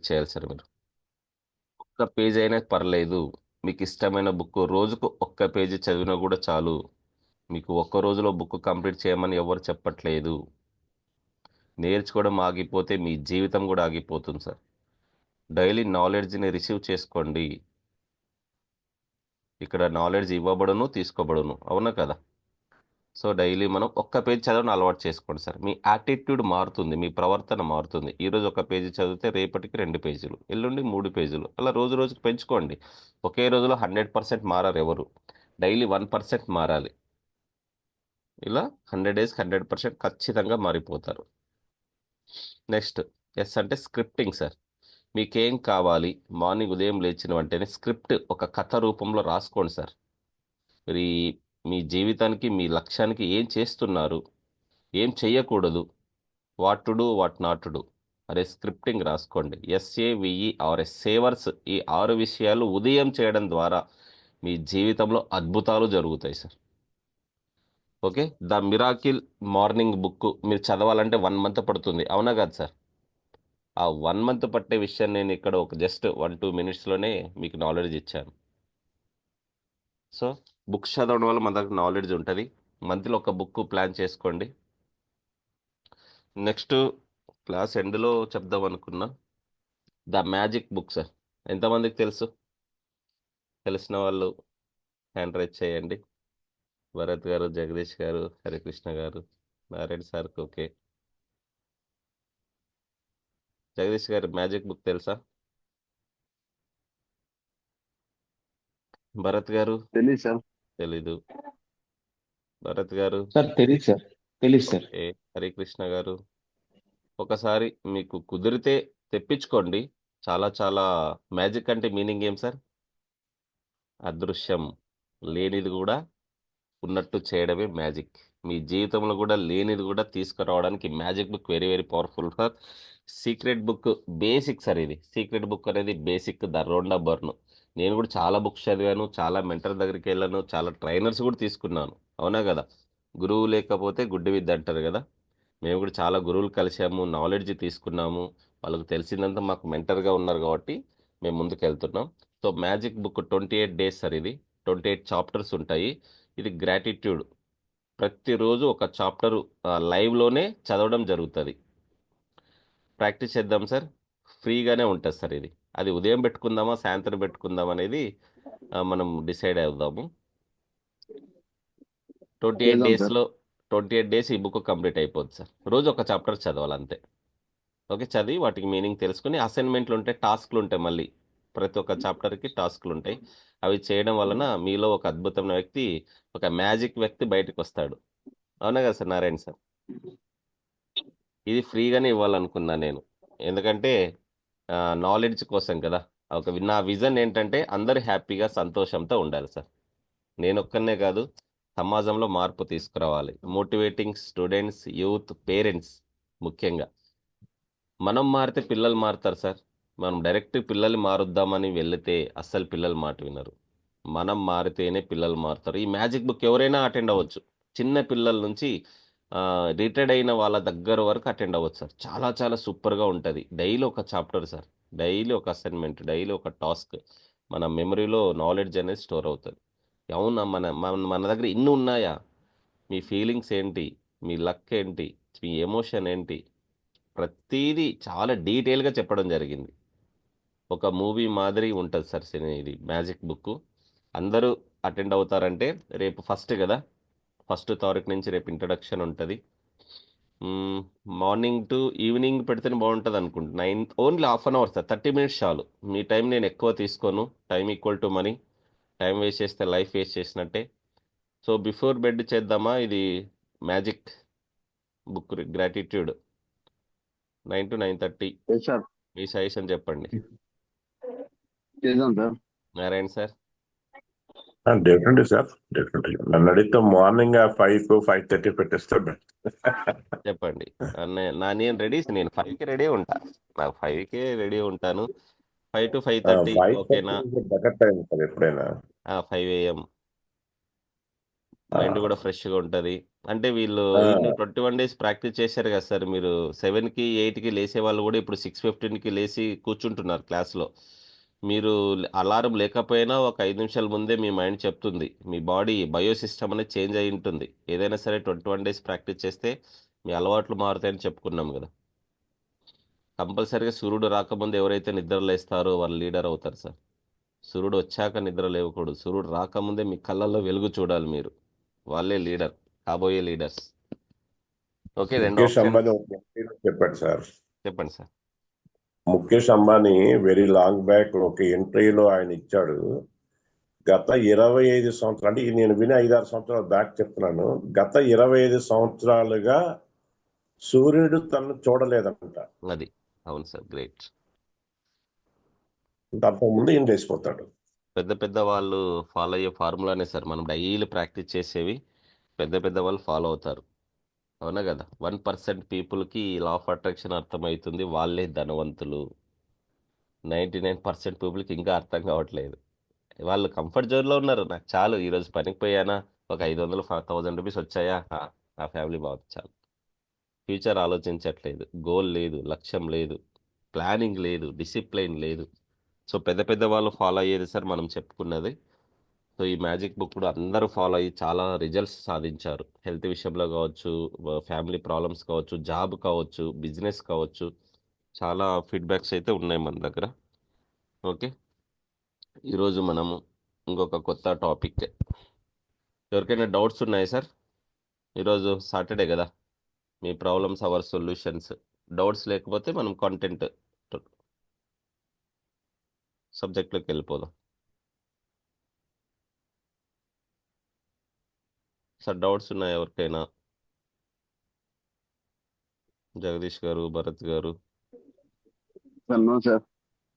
Complete చేయాలి sir మీరు. ఒక్క పేజ్ అయినా పర్లేదు, మీకు ఇష్టమైన బుక్ రోజుకు ఒక్క పేజీ చదివినా కూడా చాలు. మీకు ఒక్క రోజులో బుక్ కంప్లీట్ చేయమని ఎవరు చెప్పట్లేదు. నేర్చుకోవడం ఆగిపోతే మీ జీవితం కూడా ఆగిపోతుంది సార్. డైలీ నాలెడ్జ్ని రిసీవ్ చేసుకోండి. ఇక్కడ నాలెడ్జ్ ఇవ్వబడును, తీసుకోబడును, అవునా కదా? సో డైలీ మనం ఒక్క పేజ్ చదవడం అలవాటు చేసుకోండి సార్. మీ యాటిట్యూడ్ మారుతుంది, మీ ప్రవర్తన మారుతుంది. ఈరోజు ఒక పేజీ చదివితే రేపటికి 2 పేజీలు, ఎల్లుండి 3 పేజీలు, అలా రోజు రోజుకి పెంచుకోండి. ఒకే రోజులో 100% మారారు ఎవరు. డైలీ 1% మారాలి. ఇలా 100 డేస్కి 100% ఖచ్చితంగా మారిపోతారు. నెక్స్ట్ ఎస్ అంటే స్క్రిప్టింగ్ సార్. మీకేం కావాలి, మార్నింగ్ ఉదయం లేచిన వెంటనే స్క్రిప్ట్ ఒక కథ రూపంలో రాసుకోండి సార్. మీరు మీ జీవితానికి, మీ లక్ష్యానికి ఏం చేస్తున్నారు, ఏం చెయ్యకూడదు, what to do, what not to do, అరే స్క్రిప్టింగ్ రాసుకోండి. SAVERS, savours. ఈ 6 విషయాలు ఉదయం చేయడం ద్వారా మీ జీవితంలో అద్భుతాలు జరుగుతాయి sir. Okay, the miracle morning book మీరు చదవాలంటే 1 మంత్ పడుతుంది, అవునా కాదు సార్? ఆ 1 మంత్ పట్టే విషయం నేను ఇక్కడ ఒక జస్ట్ 1-2 మినిట్స్లోనే మీకు నాలెడ్జ్ ఇచ్చాను. సో బుక్స్ చదవడం వల్ల మన దగ్గర నాలెడ్జ్ ఉంటుంది. మంత్లో ఒక బుక్ ప్లాన్ చేసుకోండి. నెక్స్ట్ క్లాస్ ఎండ్లో చెప్దాం అనుకున్నా ద మ్యాజిక్ బుక్ సార్. ఎంతమందికి తెలుసు? తెలిసిన వాళ్ళు హ్యాండ్ రైజ్ చేయండి. భరత్ గారు, జగదీష్ గారు, హరికృష్ణ గారు, నారాయణ సార్కి ఓకే. జగదీష్ గారు మ్యాజిక్ బుక్ తెలుసా? భరత్ గారు తెలియదు సార్. తెలీదు. భరత్ గారు సార్ తెలియదు సార్. తెలియదు సార్. ఓకే. హరికృష్ణ గారు ఒకసారి మీకు కుదిరితే తెప్పించుకోండి. చాలా చాలా మ్యాజిక్ అంటే మీనింగ్ ఏం సార్? అదృశ్యం, లేనిది కూడా ఉన్నట్టు చేయడమే మ్యాజిక్. మీ జీవితంలో కూడా లేనిది కూడా తీసుకురావడానికి magic book very very powerful sir. Secret book basic sir. ఇది సీక్రెట్ బుక్ అనేది బేసిక్, ద రోండా బర్న్. నేను కూడా చాలా బుక్స్ చదివాను, చాలా మెంటర్ దగ్గరికి వెళ్ళాను, చాలా ట్రైనర్స్ కూడా తీసుకున్నాను, అవునా కదా? గురువు లేకపోతే గుడ్డి విద్య అంటారు కదా. మేము కూడా చాలా గురువులు కలిసాము, నాలెడ్జ్ తీసుకున్నాము. వాళ్ళకి తెలిసిందంతా మాకు మెంటర్గా ఉన్నారు కాబట్టి మేము ముందుకు వెళ్తున్నాం. So magic book 28 days sir. ఇది 28 చాప్టర్స్ ఉంటాయి. ఇది గ్రాటిట్యూడ్. ప్రతిరోజు ఒక చాప్టరు లైవ్లోనే చదవడం జరుగుతుంది. ప్రాక్టీస్ చేద్దాం సార్. ఫ్రీగానే ఉంటుంది సార్ ఇది. అది ఉదయం పెట్టుకుందామా, సాయంత్రం పెట్టుకుందాం అనేది మనం డిసైడ్ అవుదాము. 28 చేద్దాం సార్. డేస్లో 28 డేస్ ఈ బుక్ కంప్లీట్ అయిపోద్ది సార్. రోజు ఒక చాప్టర్ చదవాలి అంతే. ఓకే, చదివి వాటికి మీనింగ్ తెలుసుకుని అసైన్మెంట్లు ఉంటాయి, టాస్క్లు ఉంటాయి. మళ్ళీ ప్రతి ఒక్క చాప్టర్కి టాస్క్లు ఉంటాయి. అవి చేయడం వలన మీలో ఒక అద్భుతమైన వ్యక్తి, ఒక మ్యాజిక్ వ్యక్తి బయటకు వస్తాడు, అవునా కదా సార్ నారాయణ సార్? ఇది ఫ్రీగానే ఇవ్వాలనుకున్నా నేను, ఎందుకంటే నాలెడ్జ్ కోసం కదా. నా విజన్ ఏంటంటే అందరూ హ్యాపీగా సంతోషంతో ఉండాలి సార్. నేను ఒక్కనే కాదు, సమాజంలో మార్పు తీసుకురావాలి. మోటివేటింగ్ స్టూడెంట్స్, యూత్, పేరెంట్స్ ముఖ్యంగా. మనం మారితే పిల్లలు మారుతారు సార్. మనం డైరెక్ట్ పిల్లల్ని మారుద్దామని వెళితే అస్సలు పిల్లలు మాట వినరు. మనం మారితేనే పిల్లలు మారుతారు. ఈ మ్యాజిక్ బుక్ ఎవరైనా అటెండ్ అవ్వచ్చు. చిన్న పిల్లల నుంచి రిటైర్డ్ అయిన వాళ్ళ దగ్గర వరకు అటెండ్ అవ్వచ్చు సార్. చాలా చాలా సూపర్గా ఉంటుంది. డైలీ ఒక చాప్టర్ సార్, డైలీ ఒక అసైన్మెంట్, డైలీ ఒక టాస్క్. మన మెమరీలో నాలెడ్జ్ అనేది స్టోర్ అవుతుంది. అవునా, మన మన మన దగ్గర ఇన్ని ఉన్నాయా? మీ ఫీలింగ్స్ ఏంటి, మీ లక్ ఏంటి, మీ ఎమోషన్ ఏంటి, ప్రతిదీ చాలా డీటెయిల్గా చెప్పడం జరిగింది. ఒక మూవీ మాదిరి ఉంటుంది సార్ ఇది మ్యాజిక్ బుక్. అందరూ అటెండ్ అవుతారంటే రేపు ఫస్ట్ కదా, 1వ తారీఖు నుంచి రేపు ఇంట్రడక్షన్ ఉంటుంది. మార్నింగ్ టు ఈవినింగ్ పెడితేనే బాగుంటుంది అనుకుంటా. Only half an hour sir, 30 minutes చాలు. మీ టైం నేను ఎక్కువ తీసుకోను. Time equal to money. Time waste చేస్తే లైఫ్ వేస్ట్ చేసినట్టే. సో బిఫోర్ బెడ్ చేద్దామా ఇది magic book gratitude? 9 to 9:30. Yes sir. మీ సజెషన్ చెప్పండి చేద్దాం sir. Narayana sir. Definitely sir, definitely. నన్ను అడిగితే మార్నింగ్ 5 to 5:30 పెట్టేస్తాడు. చెప్పండి. నేను రెడీ, నేను 5కి రెడీ ఉంటా. నాకు 5కే రెడీ ఉంటాను. 5 to 5:30 ఓకేనా? 5:30 బెటర్ టైం సార్ ఎప్పుడైనా. 5 AM. మైండ్ కూడా ఫ్రెష్గా ఉంటుంది. అంటే వీళ్ళు ఆ, ఇన్ని 21 డేస్ ప్రాక్టీస్ చేశారు కదా సార్. మీరు 7కి 8కి లేసే వాళ్ళు కూడా ఇప్పుడు 6:15కి లేచి కూర్చుంటున్నారు క్లాస్లో. మీరు అలారం లేకపోయినా ఒక 5 నిమిషాల ముందే మీ మైండ్ చెప్తుంది. మీ బాడీ బయో సిస్టమ్ అనేది చేంజ్ అయి ఉంటుంది. ఏదైనా సరే 21 డేస్ ప్రాక్టీస్ చేస్తే మీ అలవాట్లు మారుతాయని చెప్పుకున్నాం కదా. కంపల్సరీగా సూర్యుడు రాకముందు ఎవరైతే నిద్ర లేస్తారో వాళ్ళు లీడర్ అవుతారు సార్. సూర్యుడు వచ్చాక నిద్ర లేవకూడదు. సూర్యుడు రాకముందే మీ కళ్ళల్లో వెలుగు చూడాలి మీరు. వాళ్ళే లీడర్, కాబోయే లీడర్స్. ఓకే, రెండు ముఖేష్ ఆప్షన్ అంబానీ ఒక ఇంటర్వ్యూలో చెప్పాడు సార్. చెప్పండి sir. Mukesh Ambani very long back ఒక ఇంటర్వ్యూలో ఆయన ఇచ్చాడు. గత 25 సంవత్సరాలు, అంటే ఇది నేను విని 5-6 సంవత్సరాల బ్యాక్ చెప్తున్నాను. గత 25 సంవత్సరాలుగా సూర్యుడు తను చూడలేదంట. అది అవును సార్, గ్రేట్. అంతకుముందు ఈయన లేచిపోతాడు. పెద్ద పెద్ద వాళ్ళు ఫాలో అయ్యే ఫార్ములానే సార్. మనం డైలీ ప్రాక్టీస్ చేసేవి పెద్ద పెద్ద వాళ్ళు ఫాలో అవుతారు. అవునా కదా. 1% పీపుల్కి లా ఆఫ్ అట్రాక్షన్ అర్థమవుతుంది, వాళ్ళే ధనవంతులు. 99% పీపుల్కి ఇంకా అర్థం కావట్లేదు. వాళ్ళు కంఫర్ట్ జోన్లో ఉన్నారు. నాకు చాలు, ఈరోజు పనికి పోయానా, ఒక 500 1000 రూపీస్ వచ్చాయా, నా ఫ్యామిలీ బాగుంది చాలు. ఫ్యూచర్ ఆలోచించట్లేదు, గోల్ లేదు, లక్ష్యం లేదు, ప్లానింగ్ లేదు, డిసిప్లైన్ లేదు. సో పెద్ద పెద్ద వాళ్ళు ఫాలో అయ్యేది సార్ మనం చెప్పుకున్నది. సో ఈ మ్యాజిక్ బుక్ కూడా అందరూ ఫాలో అయ్యి చాలా రిజల్ట్స్ సాధించారు. హెల్త్ విషయంలో కావచ్చు, ఫ్యామిలీ ప్రాబ్లమ్స్ కావచ్చు, జాబ్ కావచ్చు, బిజినెస్ కావచ్చు, చాలా ఫీడ్బ్యాక్స్ అయితే ఉన్నాయి మన దగ్గర. ఓకే, ఈరోజు మనము ఇంకొక కొత్త టాపిక్. ఎవరికైనా డౌట్స్ ఉన్నాయా సార్? ఈరోజు సాటర్డే కదా, మీ ప్రాబ్లమ్స్ అవర్ సొల్యూషన్స్. డౌట్స్ లేకపోతే మనం కంటెంట్ సబ్జెక్ట్లోకి వెళ్ళిపోదాం సార్. డౌట్స్ ఉన్నాయా ఎవరికైనా? Jagadish garu, Bharat garu. Sir no sir.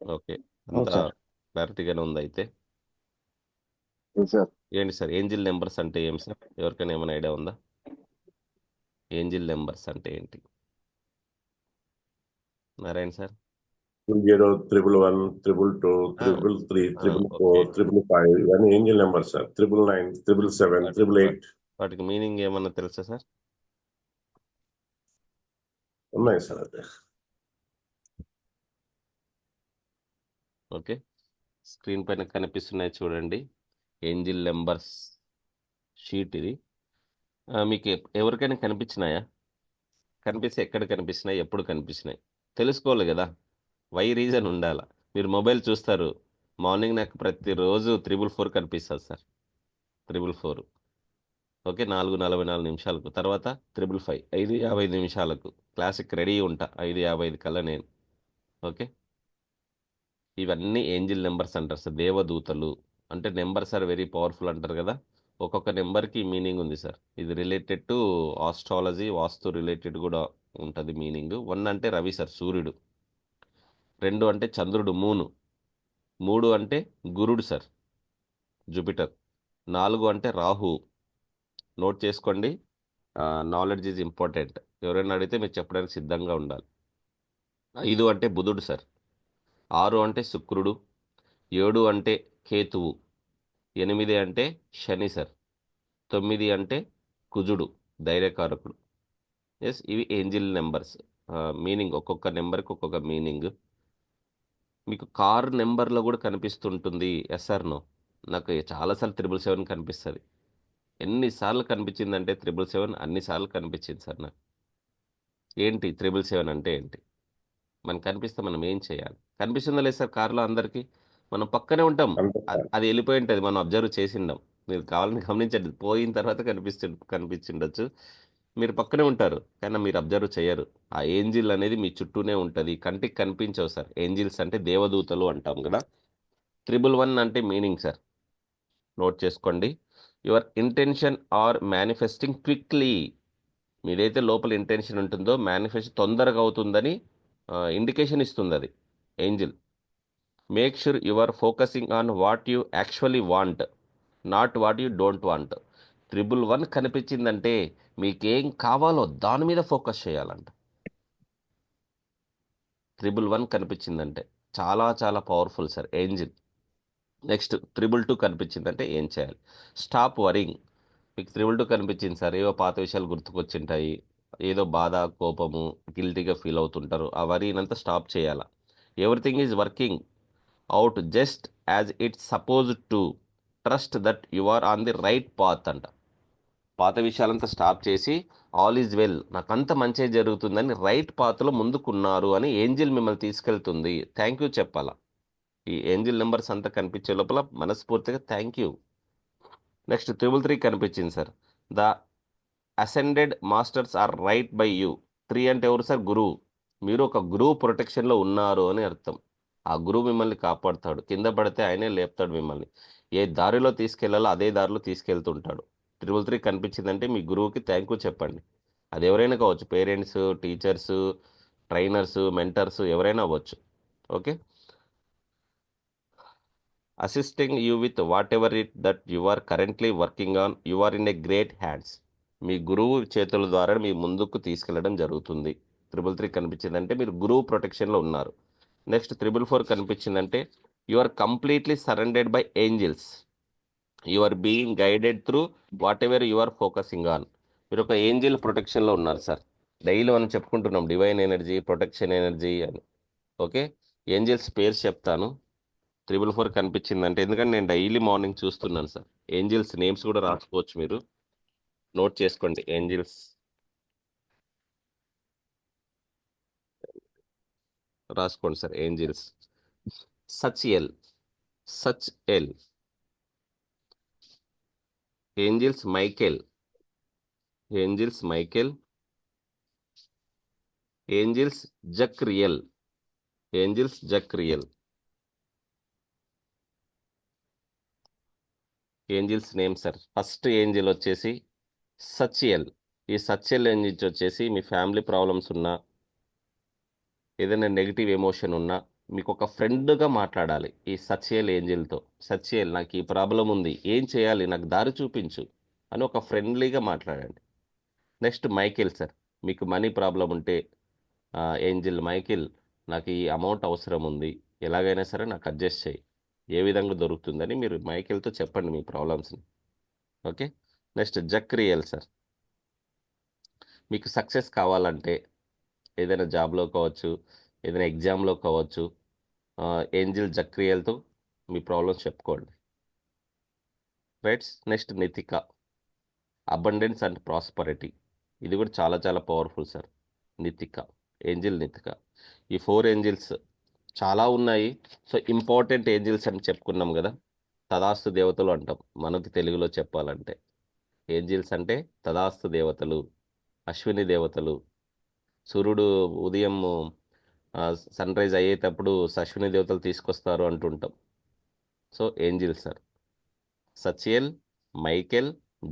Okay, no అంతా సార్. క్లారిటీగానే ఉంది అయితే. సార్ ఏంటి సార్ ఏంజిల్ నెంబర్స్ అంటే ఏం సార్? ఎవరికైనా ఏమైనా ఐడియా ఉందా? ఏంజిల్ నెంబర్స్ అంటే ఏంటి? నారాయణ సార్. 0, 111, 222, ఆ, 333, ఓకే. 444, 555 ఇవన్నీ ఏంజిల్ నెంబర్ సార్. 999, 777, వాటి- 888 వాటికి మీనింగ్ ఏమన్నా తెలుసా సార్? ఉన్నాయి సార్. అదే ఓకే, స్క్రీన్ పైన కనిపిస్తున్నాయి చూడండి. ఏంజిల్ నెంబర్స్ షీట్ ఇది. మీకు ఎవరికైనా కనిపించినాయా? కనిపిస్తే ఎక్కడ కనిపిస్తున్నాయి, ఎప్పుడు కనిపిస్తున్నాయి తెలుసుకోవాలి కదా. వై రీజన్ ఉండాలా. మీరు మొబైల్ చూస్తారు, మార్నింగ్ నాకు ప్రతిరోజు 444 కనిపిస్తుంది సార్. 444. ఓకే, 4:44 తర్వాత 555, 5:55 క్లాసిక్ రెడీ ఉంటా 5:55 కల్లా నేను. ఓకే, ఇవన్నీ ఏంజిల్ నెంబర్స్ అంటారు సార్, దేవదూతలు. అంటే నెంబర్స్ ఆర్ వెరీ పవర్ఫుల్ అంటారు కదా. ఒక్కొక్క నెంబర్కి మీనింగ్ ఉంది సార్. ఇది related to astrology, vastu related కూడా ఉంటుంది మీనింగ్. 1 అంటే రవి సార్, సూర్యుడు. 2 అంటే చంద్రుడు, మూను. 3 అంటే గురుడు సార్, జూపిటర్. 4 అంటే రాహు. నోట్ చేసుకోండి, నాలెడ్జ్ ఈజ్ ఇంపార్టెంట్. ఎవరైనా అడిగితే మీరు చెప్పడానికి సిద్ధంగా ఉండాలి. 5 అంటే బుధుడు సార్. 6 అంటే శుక్రుడు. 7 అంటే కేతువు. 8 అంటే శని సార్. 9 అంటే కుజుడు, ధైర్యకారకుడు. ఎస్, ఇవి ఏంజిల్ నెంబర్స్. మీనింగ్, ఒక్కొక్క నెంబర్కి ఒక్కొక్క మీనింగ్. మీకు కార్ నెంబర్లో కూడా కనిపిస్తుంటుంది. Yes or no? నాకు చాలాసార్లు 777 కనిపిస్తుంది. ఎన్నిసార్లు కనిపించిందంటే 777 అన్నిసార్లు కనిపించింది సార్ నాకు. ఏంటి 777 అంటే ఏంటి? మనకు కనిపిస్తే మనం ఏం చేయాలి? కనిపిస్తుందా లేదు సార్ కార్లో అందరికీ? మనం పక్కనే ఉంటాం, అంతే సార్. అది వెళ్ళిపోయి ఉంటుంది, మనం అబ్జర్వ్ చేసిండం. మీరు కావాలని గమనించండి, పోయిన తర్వాత కనిపించిండొచ్చు. మీరు పక్కనే ఉంటారు కానీ మీరు అబ్జర్వ్ చేయరు. ఆ ఏంజిల్ అనేది మీ చుట్టూనే ఉంటుంది, కంటికి కనిపించవు సార్. ఏంజిల్స్ అంటే దేవదూతలు అంటాం కదా. 111 అంటే మీనింగ్ సార్, నోట్ చేసుకోండి. Your intention are manifesting quickly. మీదైతే లోపల ఇంటెన్షన్ ఉంటుందో మేనిఫెస్ట్ తొందరగా అవుతుందని ఇండికేషన్ ఇస్తుంది అది angel. Make sure you are focusing on what you actually want, not what you don't want. 111 కనిపించిందంటే మీకేం కావాలో దాని మీద ఫోకస్ చేయాలంట. 111 కనిపించిందంటే చాలా చాలా పవర్ఫుల్ సార్ ఏంజిల్. నెక్స్ట్ 222 కనిపించిందంటే ఏం చేయాలి? Stop worrying. మీకు 222 కనిపించింది సార్. ఏవో పాత విషయాలు గుర్తుకొచ్చింటాయి. ఏదో బాధ, కోపము, గిల్టీగా ఫీల్ అవుతుంటారు. ఆ వరీనంతా స్టాప్ చేయాల. Everything is working out just as it's supposed to. Trust that you are on the right path అంట. పాత విషయాలంతా స్టాప్ చేసి ఆల్ ఈజ్ వెల్, నాకంత మంచి జరుగుతుందని రైట్ పాత్లో ముందుకున్నారు అని ఏంజిల్ మిమ్మల్ని తీసుకెళ్తుంది. థ్యాంక్ యూ చెప్పాలా. ఈ ఏంజిల్ నెంబర్స్ అంతా కనిపించే లోపల మనస్ఫూర్తిగా థ్యాంక్ యూ. నెక్స్ట్ 333 కనిపించింది sir. The ascended masters are right by you. 3 అంటే ఎవరు సార్? గురువు. మీరు ఒక గురువు ప్రొటెక్షన్లో ఉన్నారు అని అర్థం. ఆ గురువు మిమ్మల్ని కాపాడుతాడు. కింద పడితే ఆయనే లేపుతాడు మిమ్మల్ని. ఏ దారిలో తీసుకెళ్లాలో అదే దారిలో తీసుకెళ్తుంటాడు. 333 కనిపించిందంటే మీ గురువుకి థ్యాంక్ యూ చెప్పండి. అది ఎవరైనా కావచ్చు, పేరెంట్స్, టీచర్స్, ట్రైనర్స్, మెంటర్స్, ఎవరైనా అవ్వచ్చు. Okay. Assisting you with whatever it that you are currently working on, you are in a great hands. మీ గురువు చేతుల ద్వారా మీ ముందుకు తీసుకెళ్లడం జరుగుతుంది. 333 కనిపించిందంటే మీరు గురువు ప్రొటెక్షన్లో ఉన్నారు. నెక్స్ట్ 444 కనిపించిందంటే you are completely surrendered by angels. You are being guided through whatever you are focusing on. మీరు ఒక ఏంజిల్ ప్రొటెక్షన్లో ఉన్నారు సార్. డైలీ మనం చెప్పుకుంటున్నాం డివైన్ ఎనర్జీ, ప్రొటెక్షన్ ఎనర్జీ అని. ఓకే. ఏంజిల్స్ పేరు చెప్తాను. 444 కనిపించిందంటే, ఎందుకంటే నేను డైలీ మార్నింగ్ చూస్తున్నాను సార్. ఏంజిల్స్ నేమ్స్ కూడా రాసుకోవచ్చు, మీరు నోట్ చేసుకోండి. ఏంజిల్స్ రాసుకోండి sir. Angels Sachiel, Sachiel. Angels Michael, angels Michael. Angels Zachriel, Angeles Zachriel. Angels name sir. First angel వచ్చేసి సచ్ఎల్. ఈ సచ్ఎల్ ఏంజిల్స్ వచ్చేసి మీ ఫ్యామిలీ ప్రాబ్లమ్స్ ఉన్నా, ఏదైనా నెగిటివ్ ఎమోషన్ ఉన్నా, మీకు ఒక ఫ్రెండ్గా మాట్లాడాలి ఈ సచ్ఎల్ ఏంజిల్తో. సచ్ఎల్, నాకు ఈ ప్రాబ్లం ఉంది, ఏం చేయాలి, నాకు దారి చూపించు అని ఒక ఫ్రెండ్లీగా మాట్లాడండి. Next Michael sir. మీకు మనీ ప్రాబ్లం ఉంటే ఏంజిల్ మైకేల్, నాకు ఈ అమౌంట్ అవసరం ఉంది, ఎలాగైనా సరే నాకు అడ్జస్ట్ చేయి, ఏ విధంగా దొరుకుతుందని మీరు మైకేల్తో చెప్పండి మీ ప్రాబ్లమ్స్ని. ఓకే. Next Zachriel sir. మీకు సక్సెస్ కావాలంటే ఏదైనా జాబ్లో కావచ్చు, ఏదైనా ఎగ్జామ్లో కావచ్చు, ఏంజిల్ జక్రియల్తో మీ ప్రాబ్లమ్స్ చెప్పుకోండి. రైట్స్. నెక్స్ట్ నితిక, అబండెన్స్ అండ్ ప్రాస్పరిటీ. ఇది కూడా చాలా చాలా పవర్ఫుల్ సార్. నితిక, ఏంజిల్ నితిక. ఈ 4 ఏంజిల్స్ చాలా ఉన్నాయి. సో ఇంపార్టెంట్ ఏంజిల్స్ అని చెప్పుకున్నాం కదా. తదాస్తు దేవతలు అంటాం మనకి తెలుగులో చెప్పాలంటే. ఏంజిల్స్ అంటే తదాస్తు దేవతలు, అశ్విని దేవతలు. సూర్యుడు ఉదయం సన్ రైజ్ అయ్యేటప్పుడు అశ్విని దేవతలు తీసుకొస్తారు అంటుంటాం. So angel sir సచియల్, Michael,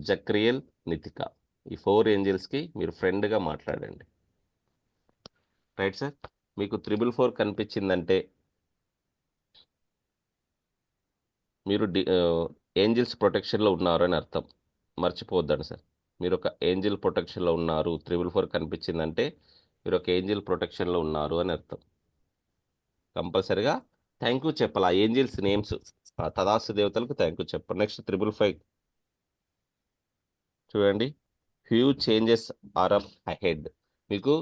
జక్రియల్, నితిక. ఈ 4 ఏంజిల్స్కి మీరు ఫ్రెండ్గా మాట్లాడండి. Right sir. మీకు 444 కనిపించిందంటే మీరు ఏంజిల్స్ ప్రొటెక్షన్లో ఉన్నారు అని అర్థం. మర్చిపోవద్దండి సార్. మీరు ఒక ఏంజిల్ ప్రొటెక్షన్లో ఉన్నారు. 444 కనిపించిందంటే మీరు ఒక ఏంజిల్ ప్రొటెక్షన్లో ఉన్నారు అని అర్థం. కంపల్సరిగా థ్యాంక్ యూ చెప్పాలి. ఆ ఏంజిల్స్ నేమ్స్, తదాస్తు దేవతలకు థ్యాంక్ యూ చెప్పండి. నెక్స్ట్ 555 చూడండి. Huge changes are up ahead. మీకు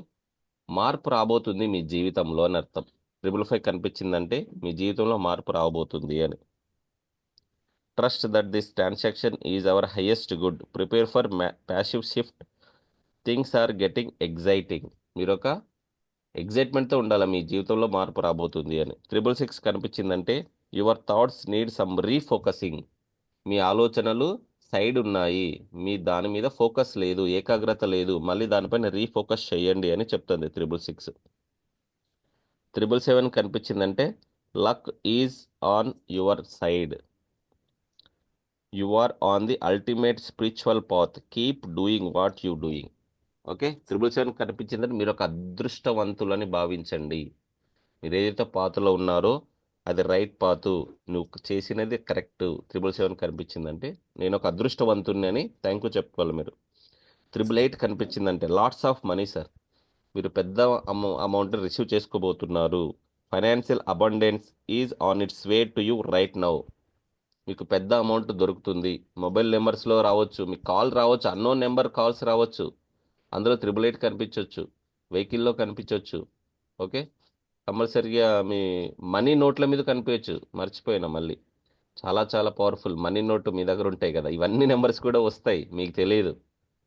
మార్పు రాబోతుంది మీ జీవితంలో అని అర్థం. 555 కనిపించిందంటే మీ జీవితంలో మార్పు రాబోతుంది అని. Trust that this transaction is our highest good. Prepare for passive shift. Things are getting exciting. మీరు ఒక ఎగ్జైట్మెంట్తో ఉండాలి, మీ జీవితంలో మార్పు రాబోతుంది అని. 666 కనిపించిందంటే యువర్ థాట్స్ నీడ్ సమ్ రీఫోకసింగ్. మీ ఆలోచనలు సైడ్ ఉన్నాయి, మీ దాని మీద ఫోకస్ లేదు, ఏకాగ్రత లేదు, మళ్ళీ దానిపైన రీఫోకస్ చేయండి అని చెప్తుంది 666. 777 కనిపించిందంటే luck is on your side. You are on the ultimate spiritual path, keep doing what you doing. Okay. 777 కనిపించిందంటే మీరు ఒక అదృష్టవంతులని భావించండి. మీరు ఏదైతే పాతులో ఉన్నారో అది రైట్ పాతు, నువ్వు చేసినది కరెక్ట్. 777 కనిపించిందంటే నేను ఒక అదృష్టవంతుని అని థ్యాంక్ యూ చెప్పుకోవాలి మీరు. 888 కనిపించిందంటే లాట్స్ ఆఫ్ మనీ సార్. మీరు పెద్ద అమౌంట్ రిసీవ్ చేసుకోబోతున్నారు. Financial abundance is on its way to you right now. మీకు పెద్ద అమౌంట్ దొరుకుతుంది. మొబైల్ నెంబర్స్లో రావచ్చు, మీకు కాల్ రావచ్చు, అన్నోన్ నెంబర్ కాల్స్ రావచ్చు, అందులో 888 కనిపించవచ్చు, వెహికల్లో కనిపించవచ్చు. ఓకే, కంపల్సరిగా మీ మనీ నోట్ల మీద కనిపించవచ్చు. మర్చిపోయినా మళ్ళీ, చాలా చాలా పవర్ఫుల్. మనీ నోటు మీ దగ్గర ఉంటాయి కదా, ఇవన్నీ నెంబర్స్ కూడా వస్తాయి, మీకు తెలియదు.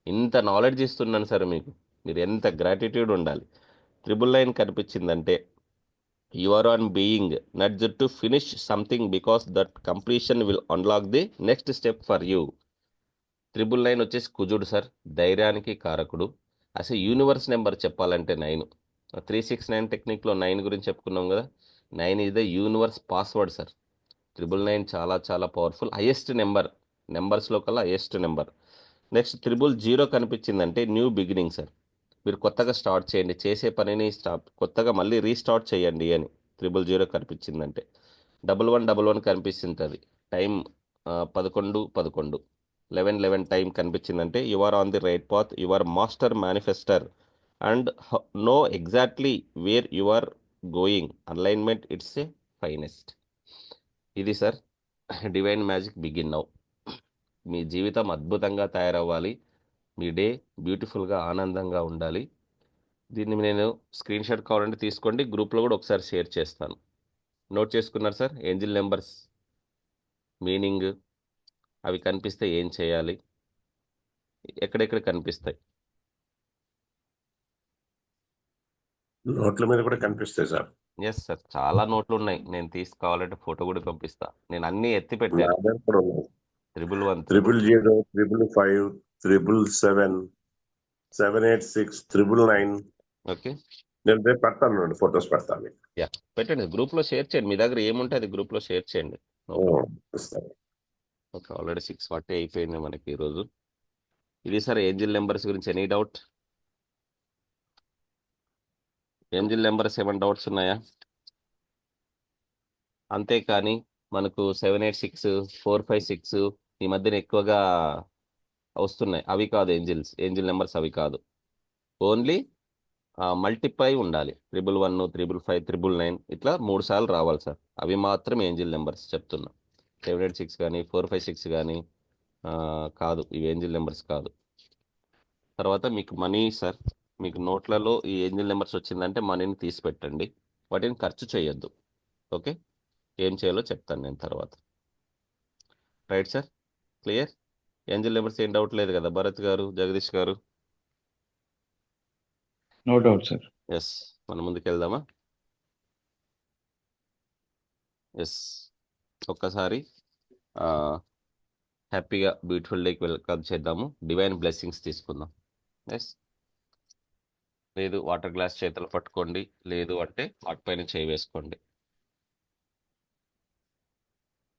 ఇంత నాలెడ్జ్ ఇస్తున్నాను సార్ మీకు, మీరు ఎంత గ్రాటిట్యూడ్ ఉండాలి. 999 కనిపించిందంటే you are on being nudged to finish something because that completion will unlock the next step for you. 999 వచ్చేసి కుజుడు సార్, ధైర్యానికి కారకుడు. అసలు యూనివర్స్ నెంబర్ చెప్పాలంటే 9. 369 టెక్నిక్లో 9 గురించి చెప్పుకున్నాం కదా. 9 is the universe password sir. 999 చాలా చాలా పవర్ఫుల్, హైయెస్ట్ నెంబర్, నెంబర్స్లో కల్లా హైయెస్ట్ నెంబర్. నెక్స్ట్ 000 కనిపించిందంటే న్యూ బిగినింగ్ సార్. మీరు కొత్తగా స్టార్ట్ చేయండి, చేసే పనిని కొత్తగా మళ్ళీ రీస్టార్ట్ చేయండి అని 000 కనిపించిందంటే. 1111 కనిపిస్తుంటుంది, టైం 11 11 11 11 టైం కనిపించిందంటే you are on the right path, you are master manifester and know exactly where you are going. Alignment it's a finest. ఇది sir divine magic begin now. మీ జీవితం అద్భుతంగా తయారవ్వాలి, మీ డే బ్యూటిఫుల్గా ఆనందంగా ఉండాలి. దీన్ని నేను స్క్రీన్ షాట్ కావాలంటే తీసుకోండి, గ్రూప్లో కూడా ఒకసారి షేర్ చేస్తాను. నోట్ చేసుకున్నారు సార్? ఏంజిల్ నెంబర్స్ మీనింగ్, అవి కనిపిస్తే ఏం చేయాలి, ఎక్కడెక్కడ కనిపిస్తాయి? నోట్ల మీద కూడా కనిపిస్తాయి సార్. ఎస్ సార్, చాలా నోట్లు ఉన్నాయి, నేను తీసుకోవాలంటే ఫోటో కూడా పంపిస్తా. నేను అన్నీ ఎత్తి నా పెట్టాను. దగ్గర కూడా ఉన్నాయి. 1111 000, 555, 777, 786, 999. ఓకే, నేను రేపు పెడతాను, ఫొటోస్ పెడతాను మీకు. యా పెట్టండి, గ్రూప్లో షేర్ చేయండి, మీ దగ్గర ఏముంటే అది గ్రూప్లో షేర్ చేయండి. No problem. ఇస్తాను. ఓకే, ఆల్రెడీ 6:40 అయిపోయింది మనకి ఈరోజు. ఇది సార్ ఏంజిల్ నెంబర్స్ గురించి. Any doubt? ఏంజిల్ నెంబర్స్ ఏమైనా డౌట్స్ ఉన్నాయా? అంతేకాని మనకు 786, 456 ఈ మధ్యన ఎక్కువగా వస్తున్నాయి, అవి కాదు ఏంజిల్స్, ఏంజిల్ నెంబర్స్ అవి కాదు. ఓన్లీ మల్టిప్లై ఉండాలి. 111, 355, 999 ఇట్లా 3 సార్లు రావాలి సార్, అవి మాత్రం ఏంజిల్ నెంబర్స్ చెప్తున్నా. 786 కానీ 456 కానీ కాదు, ఇవి ఏంజిల్ నెంబర్స్ కాదు. తర్వాత మీకు మనీ సార్, మీకు నోట్లలో ఈ ఏంజిల్ నెంబర్స్ వచ్చిందంటే మనీని తీసి పెట్టండి, వాటిని ఖర్చు చేయొద్దు. ఓకే, ఏం చేయాలో చెప్తాను నేను తర్వాత. Right sir, clear? Angel numbers ఏం డౌట్ లేదు కదా భరత్ గారు, జగదీష్ గారు? No doubt sir. ఎస్, మనం ముందుకు వెళ్దామా? ఎస్, ఒక్కసారి హ్యాపీగా బ్యూటిఫుల్ డేకి వెల్కమ్ చేద్దాము, డివైన్ బ్లెస్సింగ్స్ తీసుకుందాం. ఎస్, లేదు వాటర్ గ్లాస్ చేతులు పట్టుకోండి, లేదు అంటే వాటిపైన చేయి వేసుకోండి.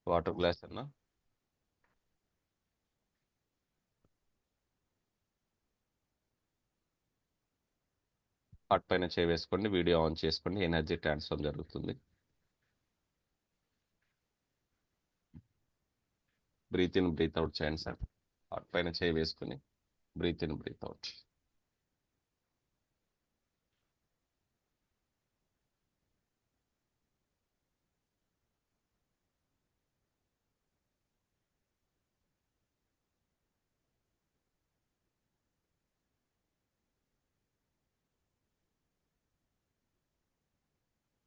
వాటర్ గ్లాస్ అన్నా వాటిపైన చేయి వేసుకోండి, వీడియో ఆన్ చేసుకోండి, ఎనర్జీ ట్రాన్స్ఫర్ జరుగుతుంది. బ్రీత్ ఇన్ బ్రీత్ అవుట్ చేయండి సార్, వాటిపైన చేయి వేసుకుని breathe in breathe out.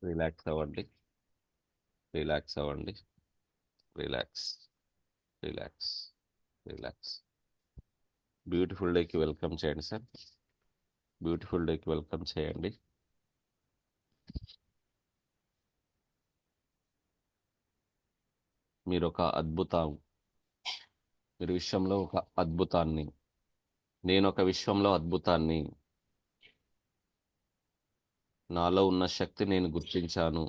Relax అవ్వండి, రిలాక్స్ అవ్వండి, రిలాక్స్, రిలాక్స్, రిలాక్స్. బ్యూటిఫుల్ డేకి వెల్కమ్ చేయండి సార్, బ్యూటిఫుల్ డేకి వెల్కమ్ చేయండి. మీరు ఒక అద్భుతం, మీరు విశ్వంలో ఒక అద్భుతాన్ని, నేను ఒక విశ్వంలో అద్భుతాన్ని. నాలో ఉన్న శక్తి నేను గుర్తించాను,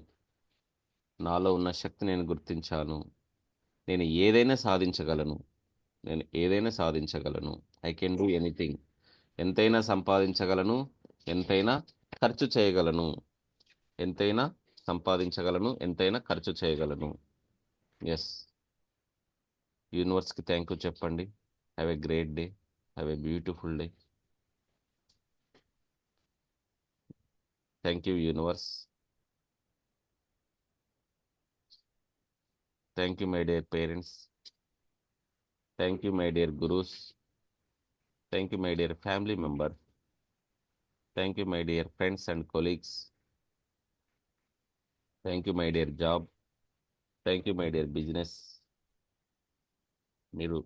నాలో ఉన్న శక్తి నేను గుర్తించాను. నేను ఏదైనా సాధించగలను, నేను ఏదైనా సాధించగలను. I can do anything. ఎంతైనా సంపాదించగలను, ఎంతైనా ఖర్చు చేయగలను, ఎంతైనా సంపాదించగలను, ఎంతైనా ఖర్చు చేయగలను. ఎస్, యూనివర్స్కి థ్యాంక్ యూ చెప్పండి. Have a great day, have a beautiful day. Thank you universe, thank you my dear parents. Thank you my dear gurus. Thank you my dear family member. Thank you my dear friends and colleagues. Thank you my dear job. Thank you my dear business. మీరు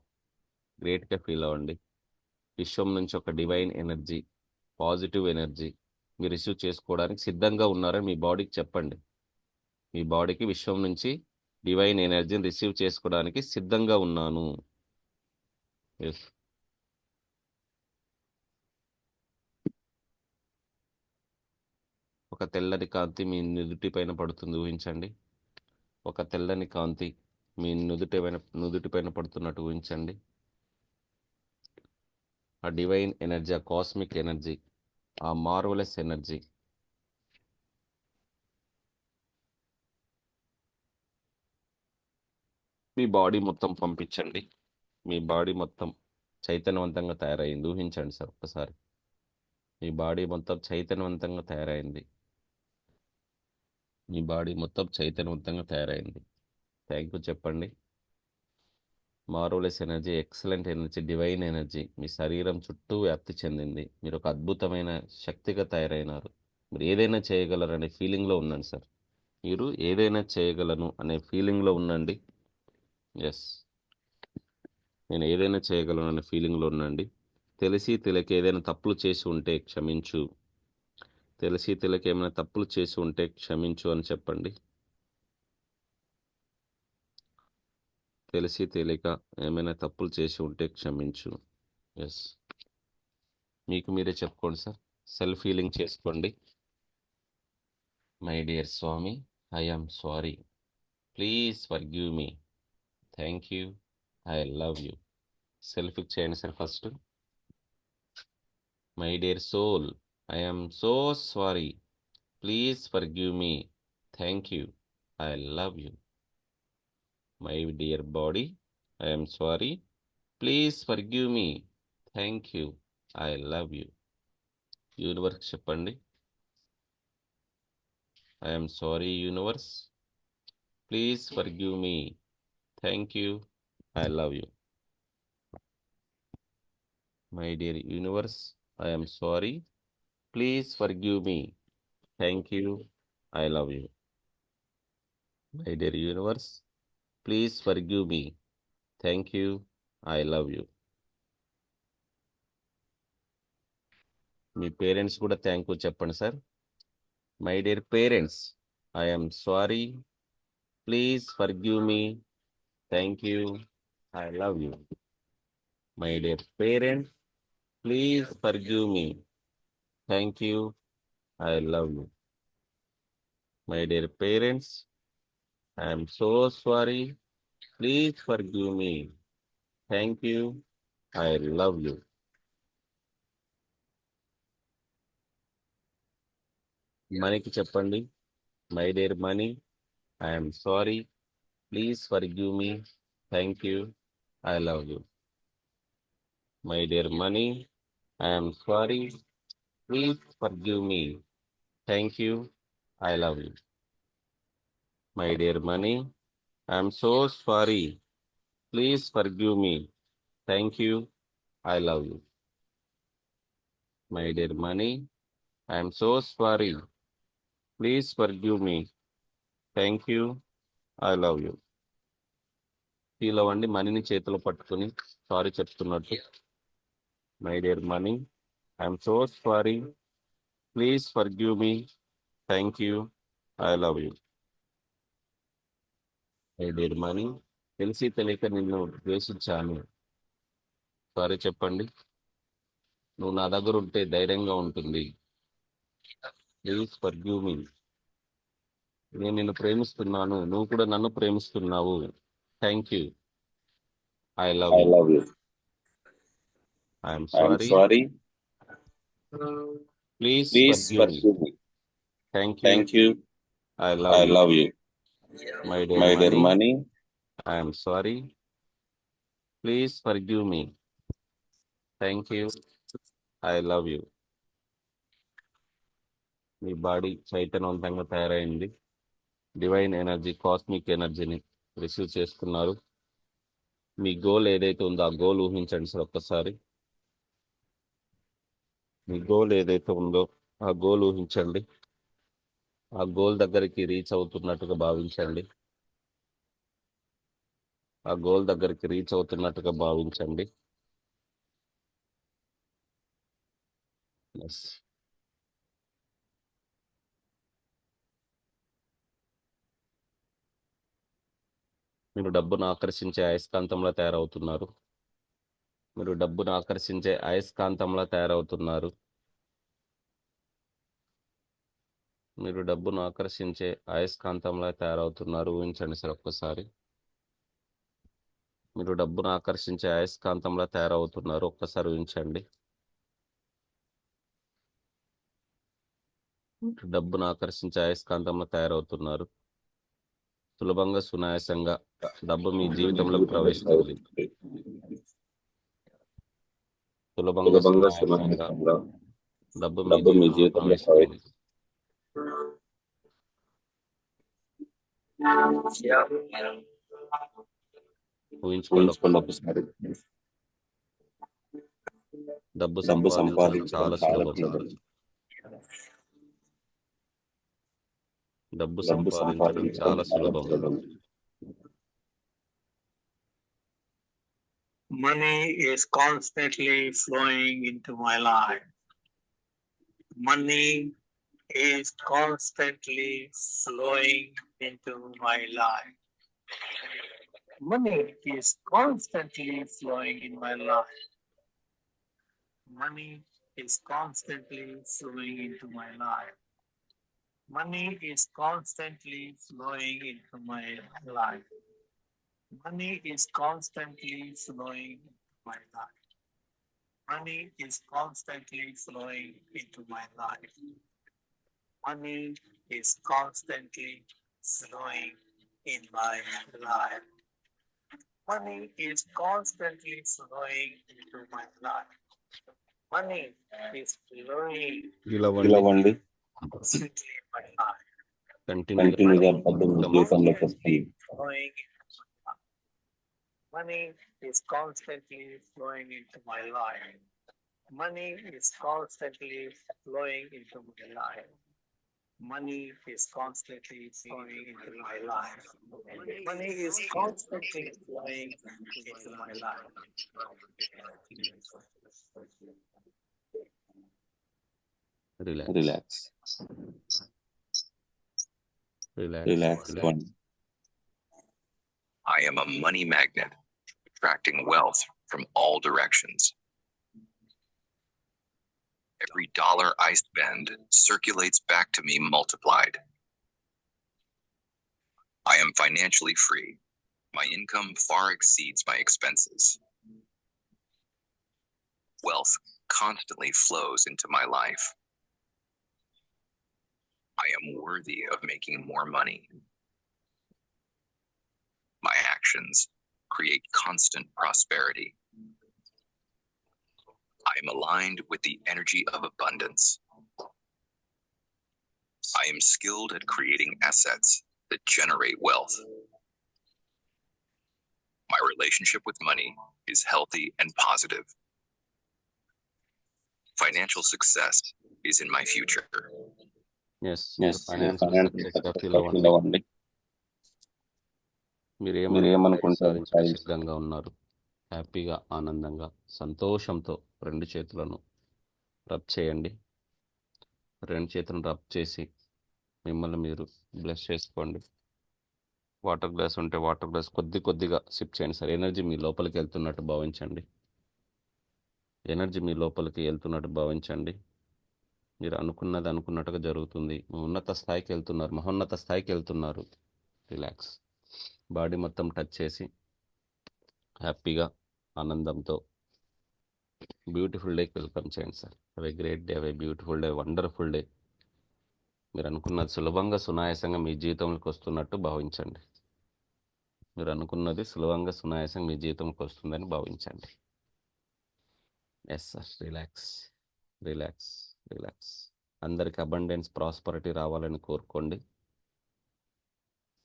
గ్రేట్గా feel అవ్వండి. విశ్వం నుంచి ఒక divine energy, positive energy మీరు receive చేసుకోవడానికి సిద్ధంగా ఉన్నారని మీ బాడీకి చెప్పండి. మీ బాడీకి విశ్వం నుంచి డివైన్ ఎనర్జీని రిసీవ్ చేసుకోవడానికి సిద్ధంగా ఉన్నాను. ఎస్. ఒక తెల్లని కాంతి మీ నుదుటి పైన పడుతుంది ఊహించండి. ఒక తెల్లని కాంతి మీ నుదుటి పైన పడుతున్నట్టు ఊహించండి. ఆ డివైన్ ఎనర్జీ, ఆ కాస్మిక్ ఎనర్జీ, ఆ మార్వలస్ ఎనర్జీ మీ బాడీ మొత్తం పంపించండి. మీ బాడీ మొత్తం చైతన్యవంతంగా తయారైంది ఊహించండి సార్ ఒక్కసారి. మీ బాడీ మొత్తం చైతన్యవంతంగా తయారైంది. మీ బాడీ మొత్తం చైతన్యవంతంగా తయారైంది. థ్యాంక్ యూ చెప్పండి. Marvellous energy, excellent energy, divine energy మీ శరీరం చుట్టూ వ్యాప్తి చెందింది. మీరు ఒక అద్భుతమైన శక్తిగా తయారైనారు. మీరు ఏదైనా చేయగలరనే ఫీలింగ్లో ఉండండి సార్. మీరు ఏదైనా చేయగలను అనే ఫీలింగ్లో ఉండండి. ఎస్, నేను ఏదైనా చేయగలను అనే ఫీలింగ్లో ఉండండి. తెలిసి తెలియక ఏదైనా తప్పులు చేసి ఉంటే క్షమించు. తెలిసి తెలియక ఏమైనా తప్పులు చేసి ఉంటే క్షమించు అని చెప్పండి. తెలిసి తెలియక ఏమైనా తప్పులు చేసి ఉంటే క్షమించు. ఎస్, మీకు మీరే చెప్పుకోండి సార్. సెల్ఫ్ హీలింగ్ చేసుకోండి. My dear swami, I am sorry. Please forgive me. Thank you. I love you. Self చేయండి sir first. My dear soul, I am so sorry. Please forgive me. Thank you. I love you. My dear body, I am sorry. Please forgive me. Thank you. I love you. Universe చెప్పండి. I am sorry universe. Please forgive me. Thank you. I love you. My dear universe, I am sorry. Please forgive me. Thank you. I love you. My dear universe, please forgive me. Thank you. I love you. మీ parents కూడా thank you చెప్పండి sir. My dear parents, I am sorry. Please forgive me. Thank you. I love you. My dear parents, please forgive me. Thank you. I love you. My dear parents, I am so sorry. Please forgive me. Thank you. I love you. మనీకి చెప్పండి. My dear money, I am sorry. Please forgive me. Thank you. I love you. My dear money, I am sorry. Please forgive me. Thank you. I love you. My dear money, I am so sorry. Please forgive me. Thank you. I love you. My dear money, I am so sorry. Please forgive me. Thank you. I love you. Feel అవ్వండి మనీని చేతిలో పట్టుకుని sorry చెప్తున్నట్టు. My dear money, I'm so sorry. Please forgive me. Thank you. I love you. My dear money, తెలిసి తెలియక నిన్ను ద్వేషించాను. Sorry చెప్పండి. నువ్వు నా దగ్గర ఉంటే ధైర్యంగా ఉంటుంది. Please forgive me. నేను నిన్ను ప్రేమిస్తున్నాను, నువ్వు కూడా నన్ను ప్రేమిస్తున్నావు. Thank you. I love I you. love you. I'm I am sorry. sorry. Please Please forgive me. forgive me. Thank you. Thank you. I love I you. love you. My dear My dear money, money, I'm sorry. Please forgive me. Thank you. I love you. మీ body చైతన్యవంతంగా తయారైంది. Divine energy, cosmic ఎనర్జీని receive చేసుకున్నారు. మీ goal ఏదైతే ఉందో ఆ goal ఊహించండి sir ఒక్కసారి. మీ గోల్ ఏదైతే ఉందో ఆ గోల్ ఊహించండి. ఆ గోల్ దగ్గరికి రీచ్ అవుతున్నట్టుగా భావించండి. ఆ గోల్ దగ్గరికి రీచ్ అవుతున్నట్టుగా భావించండి. ఎస్. మీరు డబ్బును ఆకర్షించే అయస్కాంతంలా తయారవుతున్నారు. మీరు డబ్బును ఆకర్షించే అయస్కాంతంలా తయారవుతున్నారు. మీరు డబ్బును ఆకర్షించే అయస్కాంతంలా తయారవుతున్నారు. ఊహించండి సార్ ఒక్కసారి. మీరు డబ్బును ఆకర్షించే అయస్కాంతంలా తయారవుతున్నారు. ఒక్కసారి ఊహించండి. మీరు డబ్బును ఆకర్షించే అయస్కాంతంలా తయారవుతున్నారు. సులభంగా సునాయాసంగా డబ్బు మీ జీవితంలోకి ప్రవేశిస్తుంది. సులభంగా సునాయాసంగా డబ్బు మీ జీవితంలో ప్రవేశిస్తుంది. ఊహించుకోండి ఒకసారి. డబ్బు సంపాదించడం చాలా సులభం. డబ్బు సంపాదించడం చాలా సులభం. Money is constantly flowing into my life. Money is constantly flowing into my life. Money is constantly flowing in my life. Money is constantly flowing into my life. Money is constantly flowing into my life. Money is constantly flowing into my life. Money is constantly flowing into my life. Money is constantly flowing in my life. Money is constantly flowing into my life. Money is flowing పిలవండి constantly in my life. కంటిన్యూగా డబ్బు మీ జీవితంలోకి వస్తాయి. Flowing into my life. Money is constantly flowing into my life. Money is constantly flowing into my life. Money is constantly flowing into my life. Money is constantly flowing into my life. Relax. Relax. I am a money magnet, attracting wealth from all directions. Every dollar I spend circulates back to me multiplied. I am financially free. My income far exceeds my expenses. Wealth constantly flows into my life. I am worthy of making more money. My actions create constant prosperity. I am aligned with the energy of abundance. I am skilled at creating assets that generate wealth. My relationship with money is healthy and positive. Financial success is in my future. Yes. Financial సక్సెస్గా feel అవ్వండి. మీరు ఏమనుకుంటే సాధించడానికి సిద్ధంగా ఉన్నారు. హ్యాపీగా, ఆనందంగా, సంతోషంతో 2 చేతులను రబ్ చేయండి. 2 చేతులను రబ్ చేసి మిమ్మల్ని మీరు బ్లెస్ చేసుకోండి. వాటర్ గ్లాస్ ఉంటే వాటర్ గ్లాస్ కొద్దిగా సిప్ చేయండి సార్. ఎనర్జీ మీ లోపలికి వెళ్తున్నట్టు భావించండి. ఎనర్జీ మీ లోపలికి వెళ్తున్నట్టు భావించండి. మీరు అనుకున్నది అనుకున్నట్టుగా జరుగుతుంది. ఉన్నత స్థాయికి వెళ్తున్నారు, మహోన్నత స్థాయికి వెళ్తున్నారు. రిలాక్స్. బాడీ మొత్తం టచ్ చేసి హ్యాపీగా, ఆనందంతో బ్యూటిఫుల్ డేకి వెల్కమ్ చేయండి sir. Have a great day, have a beautiful day, wonderful day. మీరు అనుకున్నది సులభంగా సునాయాసంగా మీ జీవితంలోకి వస్తున్నట్టు భావించండి. మీరు అనుకున్నది సులభంగా సునాయాసంగా మీ జీవితంలోకి వస్తుందని భావించండి. Yes sir. Relax, relax, relax. అందరికి అబండెన్స్, ప్రాస్పరిటీ రావాలని కోరుకోండి.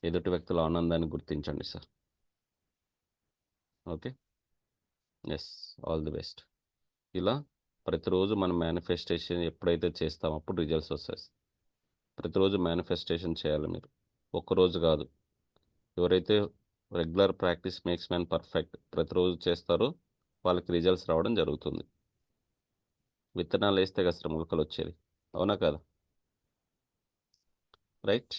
ఎదుటి వ్యక్తుల ఆనందాన్ని గుర్తించండి sir. Okay, yes, all the best. ఇలా ప్రతిరోజు మనం మేనిఫెస్టేషన్ ఎప్పుడైతే చేస్తామో అప్పుడు రిజల్ట్స్ వస్తాయి. ప్రతిరోజు మేనిఫెస్టేషన్ చేయాలి మీరు, ఒక్కరోజు కాదు. ఎవరైతే regular practice makes man perfect ప్రతిరోజు చేస్తారో వాళ్ళకి రిజల్ట్స్ రావడం జరుగుతుంది. విత్తనాలు వేస్తే కదా మొలకలు వచ్చేది, అవునా కదా? రైట్.